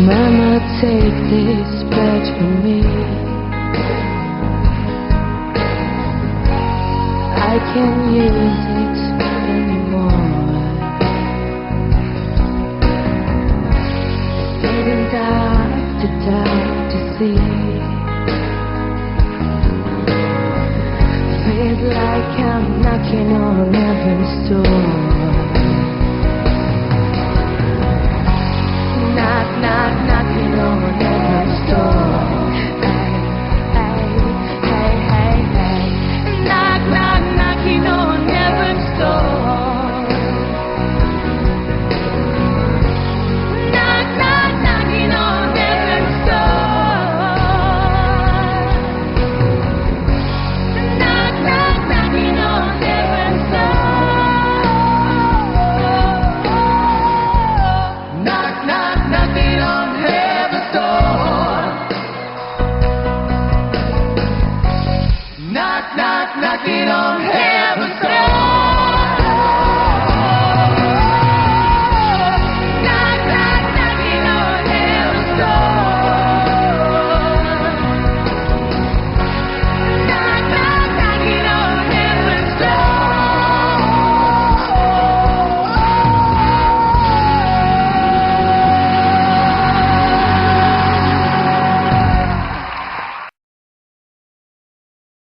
Mama, take this badge from me. I can't use it anymore. Didn't die to see. Feels like I'm knocking on heaven's door. Knocking on heaven's door. Hey. Knocking on heaven's door. Knocking on heaven's door. Knocking on heaven's door. Knocking on heaven's door. Knocking on heaven's door.